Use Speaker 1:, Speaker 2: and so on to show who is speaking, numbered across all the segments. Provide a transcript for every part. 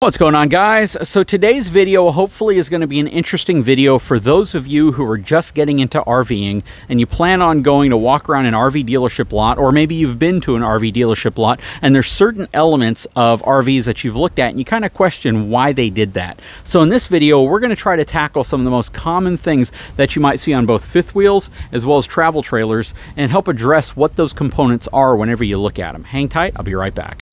Speaker 1: What's going on, guys? So today's video hopefully is going to be an interesting video for those of you who are just getting into RVing and you plan on going to walk around an RV dealership lot, or maybe you've been to an RV dealership lot and there's certain elements of RVs that you've looked at and you kind of question why they did that. So in this video, we're going to try to tackle some of the most common things that you might see on both fifth wheels as well as travel trailers and help address what those components are whenever you look at them. Hang tight, I'll be right back.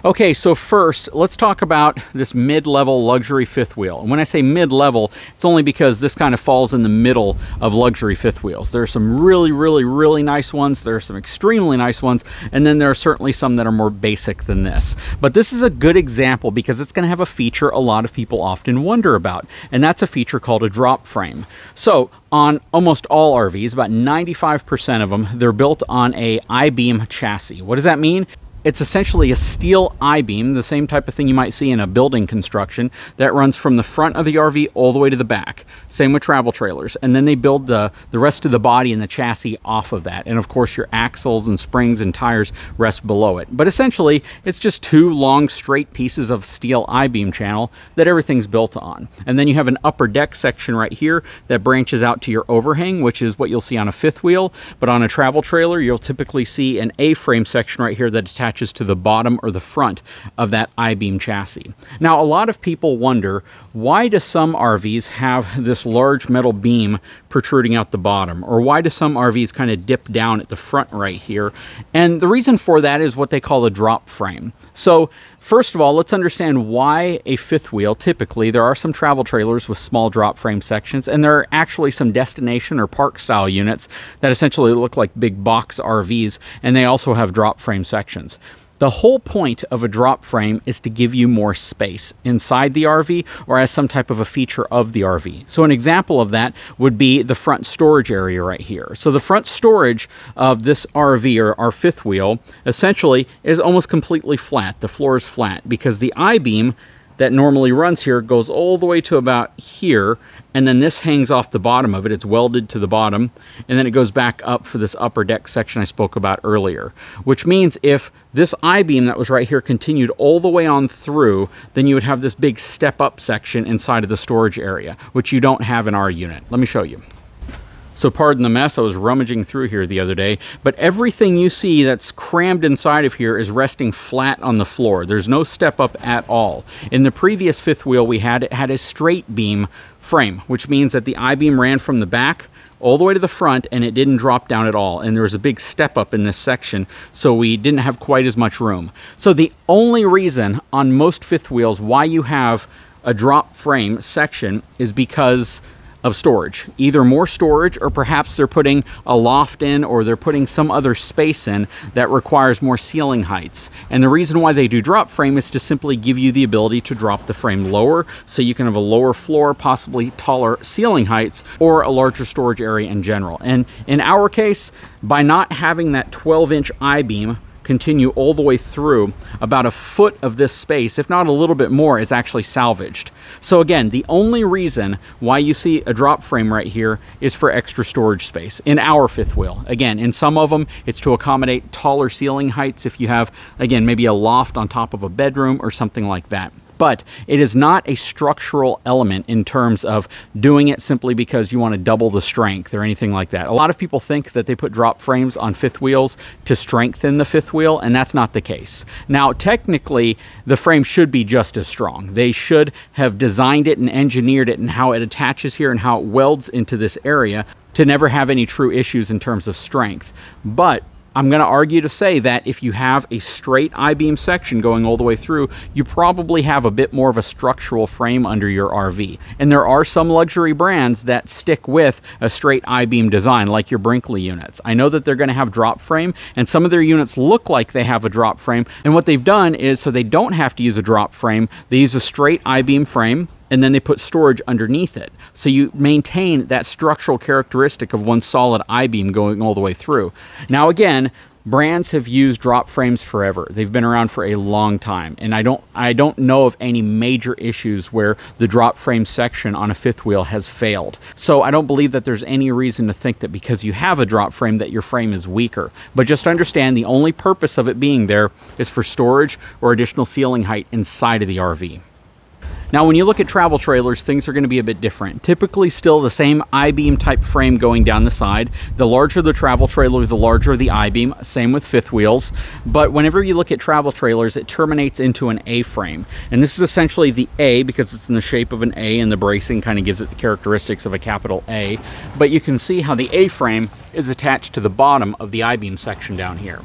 Speaker 1: Okay, so first, let's talk about this mid-level luxury fifth wheel. And when I say mid-level, it's only because this kind of falls in the middle of luxury fifth wheels. There are some really nice ones, there are some extremely nice ones, and then there are certainly some that are more basic than this. But this is a good example because it's going to have a feature a lot of people often wonder about, and that's a feature called a drop frame. So, on almost all RVs, about 95% of them, they're built on a I-beam chassis. What does that mean? It's essentially a steel I-beam, the same type of thing you might see in a building construction, that runs from the front of the RV all the way to the back. Same with travel trailers. And then they build the rest of the body and the chassis off of that. And of course your axles and springs and tires rest below it. But essentially, it's just two long straight pieces of steel I-beam channel that everything's built on. And then you have an upper deck section right here that branches out to your overhang, which is what you'll see on a fifth wheel. But on a travel trailer, you'll typically see an A-frame section right here that attaches to the bottom or the front of that I-beam chassis. Now, a lot of people wonder, why do some RVs have this large metal beam protruding out the bottom? Or why do some RVs kind of dip down at the front right here? And the reason for that is what they call a drop frame. So, first of all, let's understand why a fifth wheel, typically, there are some travel trailers with small drop frame sections, and there are actually some destination or park style units that essentially look like big box RVs, and they also have drop frame sections. The whole point of a drop frame is to give you more space inside the RV or as some type of a feature of the RV. So an example of that would be the front storage area right here. So the front storage of this RV or our fifth wheel essentially is almost completely flat. The floor is flat because the I-beam that normally runs here goes all the way to about here, and then this hangs off the bottom of it. It's welded to the bottom, and then it goes back up for this upper deck section I spoke about earlier, which means if this I-beam that was right here continued all the way on through, then you would have this big step-up section inside of the storage area, which you don't have in our unit. Let me show you. So pardon the mess, I was rummaging through here the other day, but everything you see that's crammed inside of here is resting flat on the floor. There's no step up at all. In the previous fifth wheel we had, it had a straight beam frame, which means that the I-beam ran from the back all the way to the front and it didn't drop down at all. And there was a big step up in this section, so we didn't have quite as much room. So the only reason on most fifth wheels why you have a drop frame section is because of storage. Either more storage, or perhaps they're putting a loft in, or they're putting some other space in that requires more ceiling heights. And the reason why they do drop frame is to simply give you the ability to drop the frame lower, so you can have a lower floor, possibly taller ceiling heights, or a larger storage area in general. And in our case, by not having that 12-inch I-beam continue all the way through, about a foot of this space, if not a little bit more, is actually salvaged. So again, the only reason why you see a drop frame right here is for extra storage space in our fifth wheel. Again, in some of them, it's to accommodate taller ceiling heights if you have, again, maybe a loft on top of a bedroom or something like that. But it is not a structural element in terms of doing it simply because you want to double the strength or anything like that. A lot of people think that they put drop frames on fifth wheels to strengthen the fifth wheel, and that's not the case. Now, technically, the frame should be just as strong. They should have designed it and engineered it and how it attaches here and how it welds into this area to never have any true issues in terms of strength. But I'm going to argue to say that if you have a straight I-beam section going all the way through, you probably have a bit more of a structural frame under your RV. And there are some luxury brands that stick with a straight I-beam design, like your Brinkley units. I know that they're going to have drop frame, and some of their units look like they have a drop frame. And what they've done is, so they don't have to use a drop frame, they use a straight I-beam frame, and then they put storage underneath it. So you maintain that structural characteristic of one solid I-beam going all the way through. Now again, Brands have used drop frames forever. They've been around for a long time, and I don't know of any major issues where the drop frame section on a fifth wheel has failed. So I don't believe that there's any reason to think that because you have a drop frame that your frame is weaker. But just understand the only purpose of it being there is for storage or additional ceiling height inside of the RV. Now, when you look at travel trailers, things are going to be a bit different. Typically still the same I-beam type frame going down the side. The larger the travel trailer, the larger the I-beam. Same with fifth wheels. But whenever you look at travel trailers, it terminates into an A-frame. And this is essentially the A because it's in the shape of an A, and the bracing kind of gives it the characteristics of a capital A. But you can see how the A-frame is attached to the bottom of the I-beam section down here.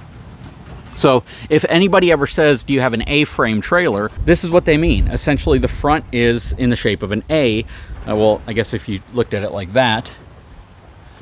Speaker 1: So if anybody ever says, do you have an A-frame trailer, this is what they mean. Essentially, the front is in the shape of an A. Well, I guess if you looked at it like that,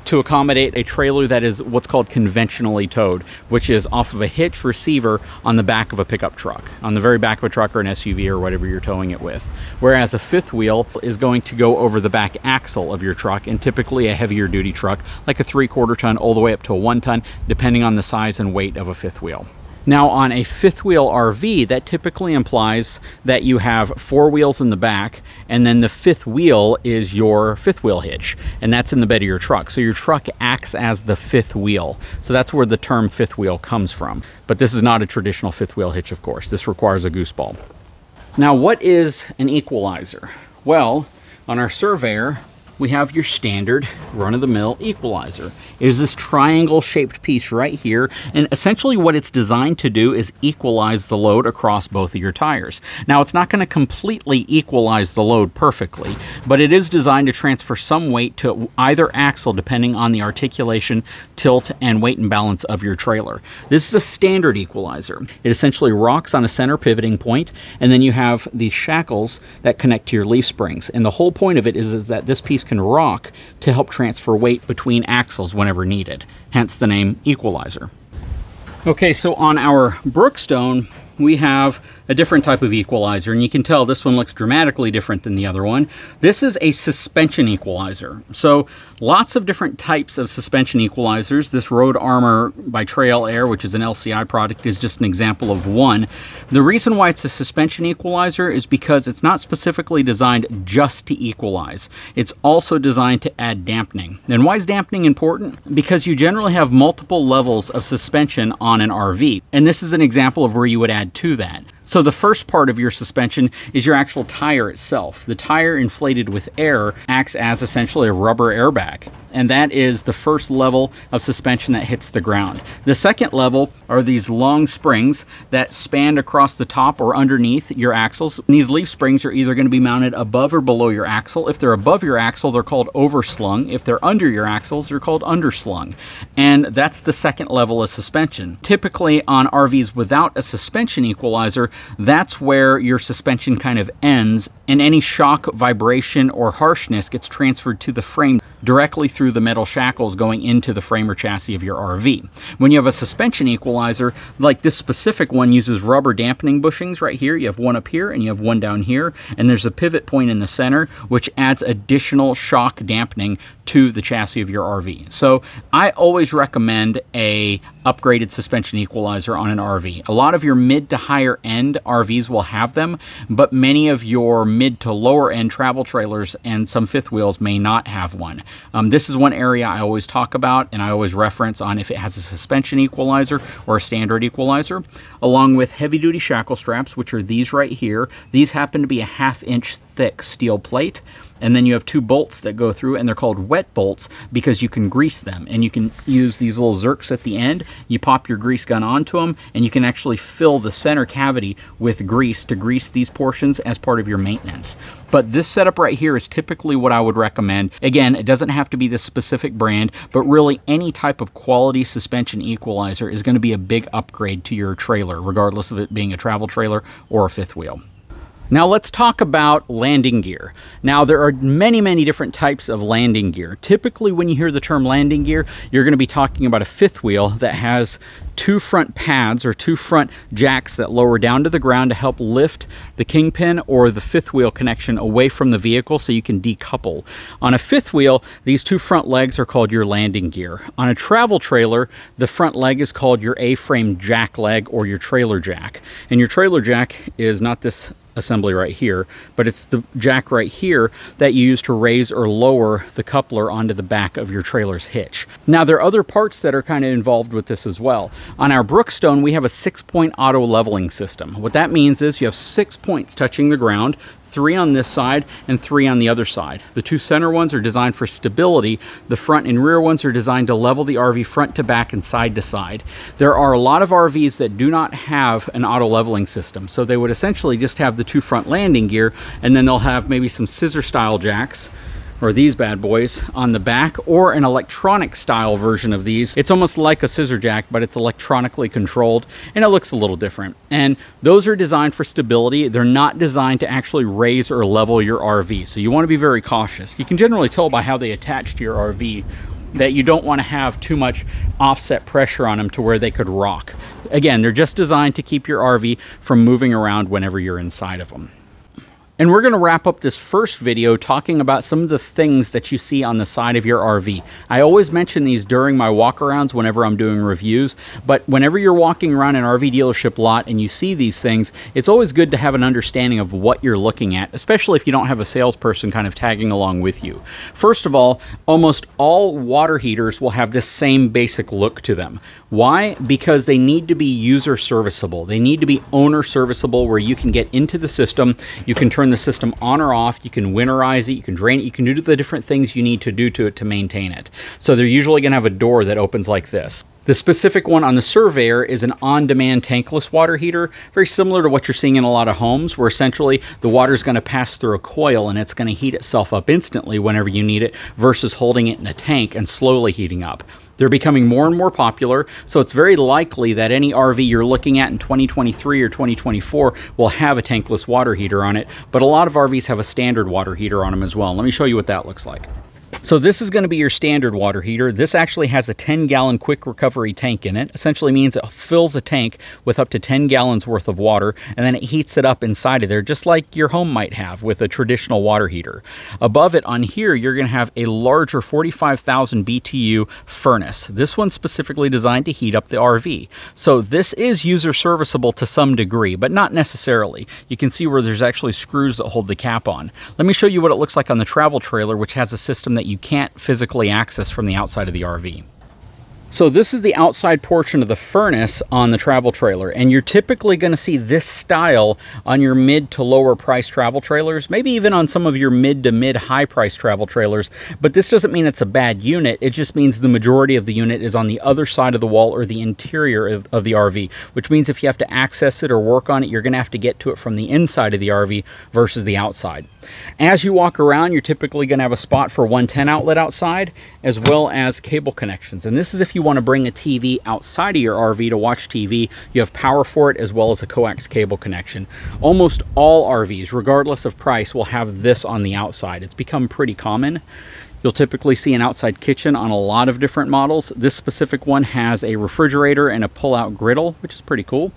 Speaker 1: to accommodate a trailer that is what's called conventionally towed, which is off of a hitch receiver on the back of a pickup truck, on the very back of a truck or an SUV or whatever you're towing it with. Whereas a fifth wheel is going to go over the back axle of your truck, and typically a heavier duty truck, like a 3/4 ton all the way up to a 1 ton, depending on the size and weight of a fifth wheel. Now, on a fifth wheel RV, that typically implies that you have 4 wheels in the back, and then the fifth wheel is your fifth wheel hitch, and that's in the bed of your truck. So your truck acts as the fifth wheel. So that's where the term fifth wheel comes from. But this is not a traditional fifth wheel hitch, of course. This requires a goose ball. Now, what is an equalizer? Well, on our Surveyor, we have your standard run-of-the-mill equalizer. It is this triangle-shaped piece right here, and essentially what it's designed to do is equalize the load across both of your tires. Now, it's not going to completely equalize the load perfectly, but it is designed to transfer some weight to either axle depending on the articulation, tilt, and weight and balance of your trailer. This is a standard equalizer. It essentially rocks on a center pivoting point, and then you have these shackles that connect to your leaf springs. And the whole point of it is that this piece can rock to help transfer weight between axles whenever needed, hence the name equalizer. Okay, so on our Brookstone, we have a different type of equalizer, and you can tell this one looks dramatically different than the other one. This is a suspension equalizer. So lots of different types of suspension equalizers. This Road Armor by Trail Air, which is an LCI product, is just an example of one. The reason why it's a suspension equalizer is because it's not specifically designed just to equalize. It's also designed to add dampening. And why is dampening important? Because you generally have multiple levels of suspension on an RV, and this is an example of where you would add to that. So the first part of your suspension is your actual tire itself. The tire inflated with air acts as essentially a rubber airbag, and that is the first level of suspension that hits the ground. The second level are these long springs that span across the top or underneath your axles. These leaf springs are either going to be mounted above or below your axle. If they're above your axle, they're called overslung. If they're under your axles, they're called underslung. And that's the second level of suspension. Typically on RVs without a suspension equalizer, that's where your suspension kind of ends, and any shock, vibration, or harshness gets transferred to the frame directly through the metal shackles going into the frame or chassis of your RV. When you have a suspension equalizer, like this specific one uses rubber dampening bushings right here. You have one up here and you have one down here, and there's a pivot point in the center which adds additional shock dampening to the chassis of your RV. So I always recommend a upgraded suspension equalizer on an RV. A lot of your mid to higher end RVs will have them, but many of your mid to lower end travel trailers and some fifth wheels may not have one. This is one area I always talk about and I always reference on if it has a suspension equalizer or a standard equalizer, along with heavy duty shackle straps, which are these right here. These happen to be a 1/2 inch thick steel plate. And then you have 2 bolts that go through, and they're called wet bolts because you can grease them. And you can use these little zerks at the end. You pop your grease gun onto them, and you can actually fill the center cavity with grease to grease these portions as part of your maintenance. But this setup right here is typically what I would recommend. Again, it doesn't have to be this specific brand, but really any type of quality suspension equalizer is going to be a big upgrade to your trailer, regardless of it being a travel trailer or a fifth wheel. Now let's talk about landing gear. Now there are many different types of landing gear. Typically when you hear the term landing gear, you're going to be talking about a fifth wheel that has two front pads or two front jacks that lower down to the ground to help lift the kingpin or the fifth wheel connection away from the vehicle so you can decouple. On a fifth wheel, these two front legs are called your landing gear. On a travel trailer, the front leg is called your A-frame jack leg or your trailer jack. And your trailer jack is not this assembly right here, but it's the jack right here that you use to raise or lower the coupler onto the back of your trailer's hitch. Now there are other parts that are kind of involved with this as well. On our Brookstone, we have a 6-point auto leveling system. What that means is you have 6 points touching the ground, 3 on this side and 3 on the other side. The two center ones are designed for stability. The front and rear ones are designed to level the RV front to back and side to side. There are a lot of RVs that do not have an auto leveling system, so they would essentially just have the two front landing gear, and then they'll have maybe some scissor style jacks or these bad boys on the back, or an electronic style version of these. It's almost like a scissor jack, but it's electronically controlled and it looks a little different. And those are designed for stability. They're not designed to actually raise or level your RV, so you want to be very cautious. You can generally tell by how they attach to your RV that you don't want to have too much offset pressure on them to where they could rock. Again, they're just designed to keep your RV from moving around whenever you're inside of them. And we're going to wrap up this first video talking about some of the things that you see on the side of your RV. I always mention these during my walkarounds whenever I'm doing reviews, but whenever you're walking around an RV dealership lot and you see these things, it's always good to have an understanding of what you're looking at, especially if you don't have a salesperson kind of tagging along with you. First of all, almost all water heaters will have this same basic look to them. Why? Because they need to be user serviceable. They need to be owner serviceable, where you can get into the system, you can turn the system on or off, you can winterize it, you can drain it, you can do the different things you need to do to it to maintain it. So they're usually going to have a door that opens like this. The specific one on the Surveyor is an on-demand tankless water heater, very similar to what you're seeing in a lot of homes, where essentially the water is going to pass through a coil and it's going to heat itself up instantly whenever you need it, versus holding it in a tank and slowly heating up. They're becoming more and more popular, so it's very likely that any RV you're looking at in 2023 or 2024 will have a tankless water heater on it, but a lot of RVs have a standard water heater on them as well. Let me show you what that looks like. So this is going to be your standard water heater. This actually has a 10-gallon quick recovery tank in it. Essentially means it fills a tank with up to 10 gallons worth of water, and then it heats it up inside of there, just like your home might have with a traditional water heater. Above it on here, you're going to have a larger 45,000 BTU furnace. This one's specifically designed to heat up the RV. So this is user serviceable to some degree, but not necessarily. You can see where there's actually screws that hold the cap on. Let me show you what it looks like on the travel trailer, which has a system that you can't physically access from the outside of the RV. So this is the outside portion of the furnace on the travel trailer, and you're typically going to see this style on your mid to lower price travel trailers, maybe even on some of your mid to mid high price travel trailers, but this doesn't mean it's a bad unit. It just means the majority of the unit is on the other side of the wall or the interior of the RV, which means if you have to access it or work on it, you're going to have to get to it from the inside of the RV versus the outside. As you walk around, you're typically going to have a spot for 110 outlet outside, as well as cable connections, and this is if you want to bring a TV outside of your RV to watch TV, you have power for it, as well as a coax cable connection. Almost all RVs, regardless of price, will have this on the outside. It's become pretty common. You'll typically see an outside kitchen on a lot of different models. This specific one has a refrigerator and a pull-out griddle, which is pretty cool.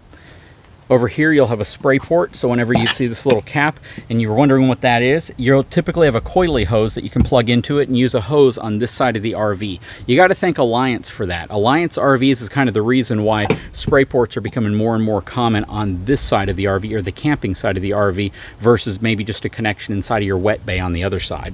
Speaker 1: Over here, you'll have a spray port, so whenever you see this little cap and you're wondering what that is, you'll typically have a coily hose that you can plug into it and use a hose on this side of the RV. You got to thank Alliance for that. Alliance RVs is kind of the reason why spray ports are becoming more and more common on this side of the RV, or the camping side of the RV, versus maybe just a connection inside of your wet bay on the other side.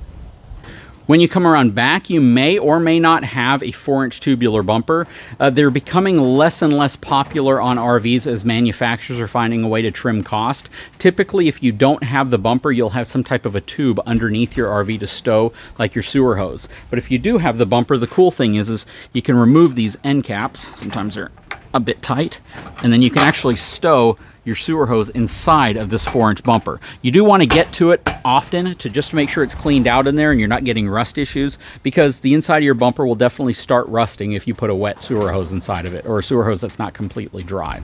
Speaker 1: When you come around back, you may or may not have a 4-inch tubular bumper. They're becoming less and less popular on RVs as manufacturers are finding a way to trim cost. Typically, if you don't have the bumper, you'll have some type of a tube underneath your RV to stow, like your sewer hose. But if you do have the bumper, the cool thing is you can remove these end caps. Sometimes they're a bit tight, and then you can actually stow your sewer hose inside of this 4-inch bumper. You do want to get to it often to just make sure it's cleaned out in there and you're not getting rust issues, because the inside of your bumper will definitely start rusting if you put a wet sewer hose inside of it, or a sewer hose that's not completely dry.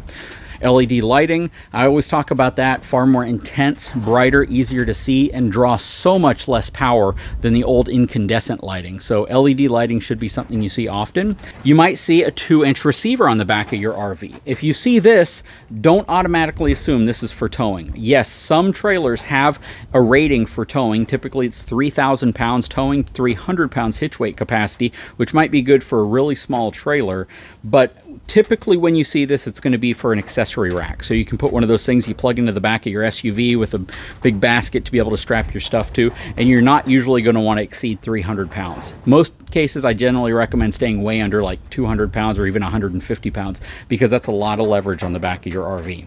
Speaker 1: LED lighting, I always talk about that, far more intense, brighter, easier to see, and draw so much less power than the old incandescent lighting. So LED lighting should be something you see often. You might see a 2-inch receiver on the back of your RV. If you see this, don't automatically assume this is for towing. Yes, some trailers have a rating for towing. Typically it's 3,000 pounds towing, 300 pounds hitch weight capacity, which might be good for a really small trailer, but typically when you see this, it's going to be for an accessory rack. So you can put one of those things you plug into the back of your SUV with a big basket to be able to strap your stuff to, and you're not usually going to want to exceed 300 pounds. Most cases, I generally recommend staying way under like 200 pounds or even 150 pounds, because that's a lot of leverage on the back of your RV.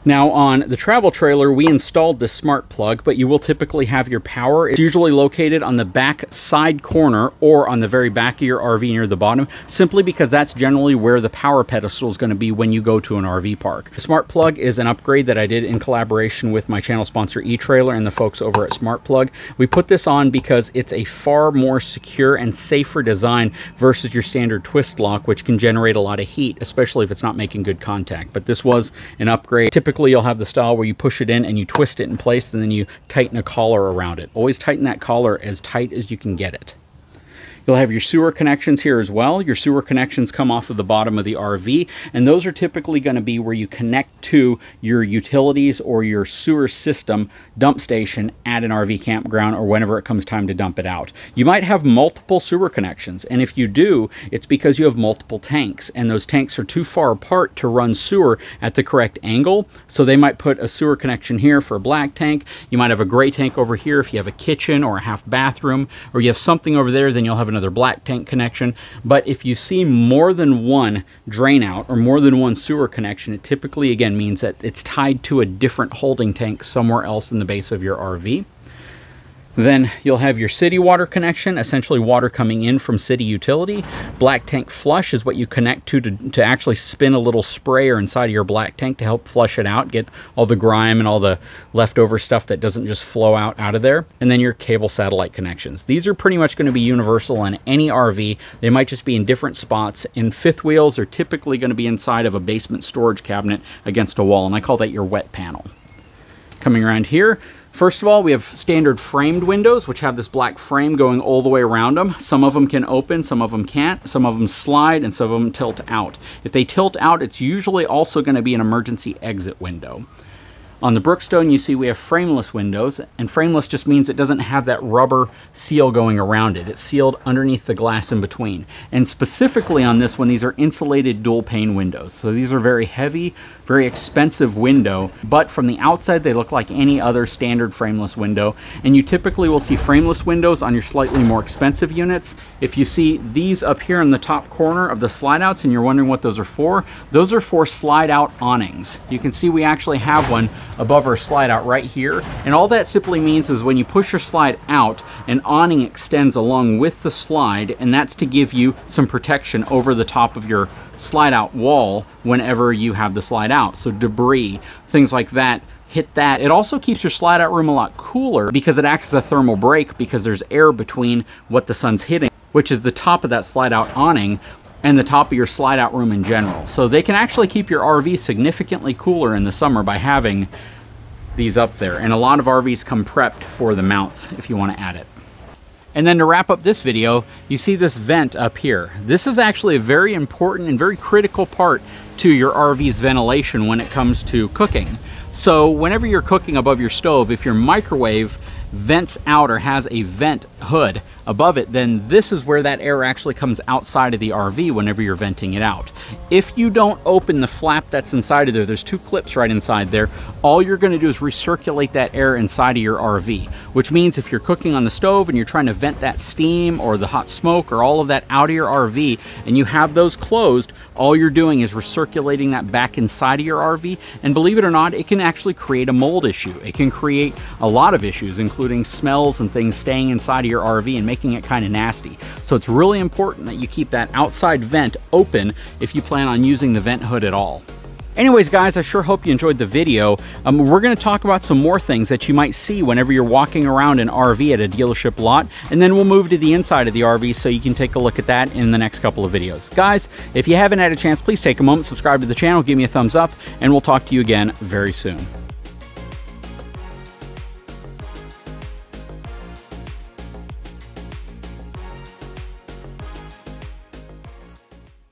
Speaker 1: Now on the travel trailer, we installed this smart plug, but you will typically have your power. It's usually located on the back side corner or on the very back of your RV near the bottom, simply because that's generally where the power pedestal is going to be when you go to an RV park. The smart plug is an upgrade that I did in collaboration with my channel sponsor eTrailer and the folks over at Smart Plug. We put this on because it's a far more secure and safer design versus your standard twist lock, which can generate a lot of heat, especially if it's not making good contact. But this was an upgrade. Typically you'll have the style where you push it in and you twist it in place, and then you tighten a collar around it. Always tighten that collar as tight as you can get it. You'll have your sewer connections here as well. Your sewer connections come off of the bottom of the RV, and those are typically going to be where you connect to your utilities or your sewer system dump station at an RV campground or whenever it comes time to dump it out. You might have multiple sewer connections, and if you do, it's because you have multiple tanks, and those tanks are too far apart to run sewer at the correct angle, so they might put a sewer connection here for a black tank. You might have a gray tank over here if you have a kitchen or a half bathroom, or you have something over there, then you'll have another black tank connection. But if you see more than one drain out or more than one sewer connection, it typically again means that it's tied to a different holding tank somewhere else in the base of your RV. Then you'll have your city water connection, essentially water coming in from city utility. Black tank flush is what you connect to actually spin a little sprayer inside of your black tank to help flush it out, get all the grime and all the leftover stuff that doesn't just flow out of there. And then your cable satellite connections. These are pretty much going to be universal on any RV. They might just be in different spots. In fifth wheels, they're typically going to be inside of a basement storage cabinet against a wall, and I call that your wet panel. Coming around here, first of all, we have standard framed windows, which have this black frame going all the way around them. Some of them can open, some of them can't. Some of them slide, and some of them tilt out. If they tilt out, it's usually also going to be an emergency exit window. On the Brookstone, you see we have frameless windows, and frameless just means it doesn't have that rubber seal going around it. It's sealed underneath the glass in between. And specifically on this one, these are insulated dual pane windows. So these are very heavy, very expensive window, but from the outside they look like any other standard frameless window. And you typically will see frameless windows on your slightly more expensive units. If you see these up here in the top corner of the slide outs and you're wondering what those are for slide out awnings. You can see we actually have one above our slide out right here, and all that simply means is when you push your slide out, an awning extends along with the slide, and that's to give you some protection over the top of your slide out wall whenever you have the slide out. So debris, things like that, hit that. It also keeps your slide out room a lot cooler because it acts as a thermal break, because there's air between what the sun's hitting, which is the top of that slide out awning, and the top of your slide out room in general. So they can actually keep your RV significantly cooler in the summer by having these up there. And a lot of RVs come prepped for the mounts if you want to add it. And then to wrap up this video, you see this vent up here. This is actually a very important and very critical part to your RV's ventilation when it comes to cooking. So whenever you're cooking above your stove, if your microwave vents out or has a vent hood above it, then this is where that air actually comes outside of the RV whenever you're venting it out. If you don't open the flap that's inside of there, there's two clips right inside there, all you're going to do is recirculate that air inside of your RV, which means if you're cooking on the stove and you're trying to vent that steam or the hot smoke or all of that out of your RV and you have those closed, all you're doing is recirculating that back inside of your RV, and believe it or not, it can actually create a mold issue. It can create a lot of issues, including smells and things staying inside of your RV and making it kind of nasty. So it's really important that you keep that outside vent open if you plan on using the vent hood at all. Anyways, guys, I sure hope you enjoyed the video. We're going to talk about some more things that you might see whenever you're walking around an RV at a dealership lot, and then we'll move to the inside of the RV so you can take a look at that in the next couple of videos. Guys, if you haven't had a chance, please take a moment, subscribe to the channel, give me a thumbs up, and we'll talk to you again very soon.